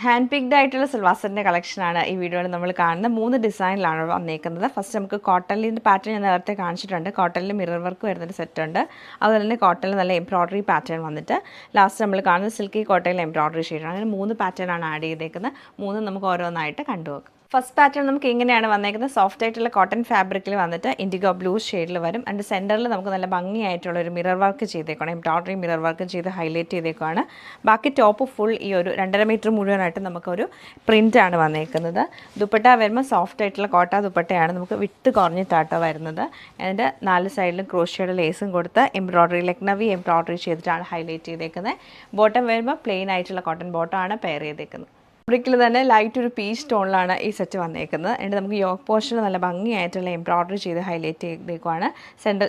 Hand picked ആയിട്ടുള്ള സിൽവാസറിൻ്റെ കളക്ഷനാണ് ഈ വീഡിയോയിൽ നമ്മൾ കാണുന്നത്. 3 ഡിസൈനിലാണ് വന്നേക്കുന്നത്. ഫസ്റ്റ് നമുക്ക് കോട്ടണിൻ്റെ പാറ്റേൺ ഞാൻ നേരത്തെ കാണിച്ചിട്ടുണ്ട്. കോട്ടണിൽ മിറർ വർക്ക് വരുന്നൊരു സെറ്റ് ഉണ്ട്. അതുപോലെ തന്നെ കോട്ടണിൽ നല്ല എംബ്രോയ്ഡറി പാറ്റേൺ വന്നിട്ട് ലാസ്റ്റ് നമ്മൾ കാണുന്നത് സിൽക്കി കോട്ടണിൽ എംബ്രോയ്ഡറി ഷെയ്ഡാണ്. അങ്ങനെ 3 പാറ്റേൺ ആണ് ആഡ് ചെയ്തേക്കുന്നത്. 3 നമുക്ക് ഓരോന്നായിട്ട് കണ്ടുപോകാം. ഫസ്റ്റ് പാറ്റേൺ നമുക്ക് ഇങ്ങനെയാണ് വന്നേക്കുന്നത്. സോഫ്റ്റ് ആയിട്ടുള്ള കോട്ടൺ ഫാബ്രിക്കിൽ വന്നിട്ട് ഇൻഡിഗോ ബ്ലൂ ഷെയ്ഡിൽ വരും. അതിൻ്റെ സെൻറ്ററിൽ നമുക്ക് നല്ല ഭംഗിയായിട്ടുള്ള ഒരു മിറർ വർക്ക് ചെയ്തേക്കാണ്. എംബ്രോയ്ഡറി മിറർ വർക്ക് ചെയ്ത് ഹൈലൈറ്റ് ചെയ്തേക്കാണ്. ബാക്കി ടോപ്പ് ഫുൾ ഈ ഒരു 2.5 മീറ്റർ മുഴുവനായിട്ട് നമുക്കൊരു പ്രിൻ്റാണ് വന്നേക്കുന്നത്. ദുപ്പട്ട വരുമ്പോൾ സോഫ്റ്റ് ആയിട്ടുള്ള കോട്ട ദുപ്പട്ടയാണ്. നമുക്ക് വിട്ട് കുറഞ്ഞിട്ടാട്ടോ വരുന്നത്. അതിൻ്റെ 4 സൈഡിലും ക്രോഷ്യയുടെ ലേസും കൊടുത്ത് എംബ്രോയ്ഡറി ലക്നവി എംബ്രോയ്ഡറി ചെയ്തിട്ടാണ് ഹൈലൈറ്റ് ചെയ്തേക്കുന്നത്. ബോട്ടം വരുമ്പോൾ പ്ലെയിൻ ആയിട്ടുള്ള കോട്ടൺ ബോട്ടമാണ് പെയർ ചെയ്തേക്കുന്നത്. ഫാബ്രിക്കിൽ തന്നെ ലൈറ്റ് ഒരു പീച്ച് ടോണിലാണ് ഈ സെറ്റ് വന്നേക്കുന്നത്. എന്നിട്ട് നമുക്ക് യോക്ക് പോർഷനിൽ നല്ല ഭംഗിയായിട്ടുള്ള എംബ്രോയ്ഡറി ചെയ്ത് ഹൈലൈറ്റ് ചെയ്തേക്കുവാണ്.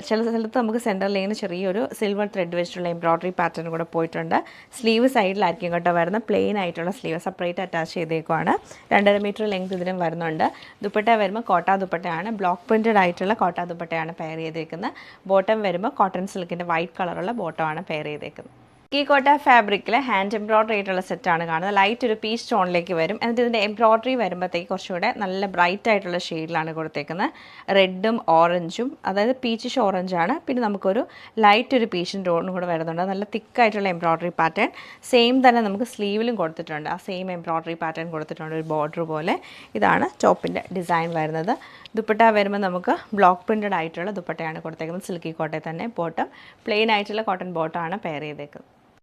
ചില സ്ഥലത്ത് നമുക്ക് സെൻറ്ററിൽ ഇങ്ങനെ ചെറിയൊരു സിൽവർ ത്രെഡ് വെച്ചിട്ടുള്ള എംബ്രോയ്ഡറി പാറ്റേൺ കൂടെ പോയിട്ടുണ്ട്. സ്ലീവ് സൈഡിലായിരിക്കും കേട്ടോ വരുന്ന പ്ലെയിൻ ആയിട്ടുള്ള സ്ലീവ് സെപ്പറേറ്റ് അറ്റാച്ച് ചെയ്തേക്കുവാണ്. 2.5 മീറ്റർ ലെങ്ത് ഇതിനും വരുന്നുണ്ട്. ദുപ്പട്ട വരുമ്പോൾ കോട്ട ദുപ്പട്ടയാണ്. ബ്ലോക്ക് പ്രിൻറ്റഡ് ആയിട്ടുള്ള കോട്ട ദുപ്പട്ടയാണ് പെയർ ചെയ്തേക്കുന്നത്. ബോട്ടം വരുമ്പോൾ കോട്ടൺ സിൽക്കിൻ്റെ വൈറ്റ് കളറുള്ള ബോട്ടമാണ് പെയർ ചെയ്തേക്കുന്നത്. ഈ കോട്ട ഫാബ്രിക്കിൽ ഹാൻഡ് എംബ്രോയ്ഡറി ആയിട്ടുള്ള സെറ്റാണ് കാണുന്നത്. ലൈറ്റ് ഒരു പീച്ച് ടോണിലേക്ക് വരും. എന്നിട്ട് ഇതിൻ്റെ എംബ്രോയ്ഡറി വരുമ്പോഴത്തേക്ക് കുറച്ചുകൂടെ നല്ല ബ്രൈറ്റ് ആയിട്ടുള്ള ഷെയ്ഡിലാണ് കൊടുത്തേക്കുന്നത്. റെഡും ഓറഞ്ചും, അതായത് പീച്ചിഷ് ഓറഞ്ചാണ്. പിന്നെ നമുക്കൊരു ലൈറ്റ് ഒരു പീച്ചിൻ ടോണും കൂടെ വരുന്നുണ്ട്. നല്ല തിക്കായിട്ടുള്ള എംബ്രോയ്ഡറി പാറ്റേൺ സെയിം തന്നെ നമുക്ക് സ്ലീവിലും കൊടുത്തിട്ടുണ്ട്. ആ സെയിം എംബ്രോയ്ഡറി പാറ്റേൺ കൊടുത്തിട്ടുണ്ട്, ഒരു ബോർഡർ പോലെ. ഇതാണ് ടോപ്പിൻ്റെ ഡിസൈൻ വരുന്നത്. ദുപ്പട്ട വരുമ്പോൾ നമുക്ക് ബ്ലോക്ക് പ്രിൻറ്റഡ് ആയിട്ടുള്ള ദുപ്പട്ടയാണ് കൊടുത്തേക്കുന്നത്. സിൽക്കി കോട്ടയിൽ തന്നെ. ബോട്ടം പ്ലെയിൻ ആയിട്ടുള്ള കോട്ടൺ ബോട്ടമാണ് പെയർ ചെയ്തേക്കുന്നത്.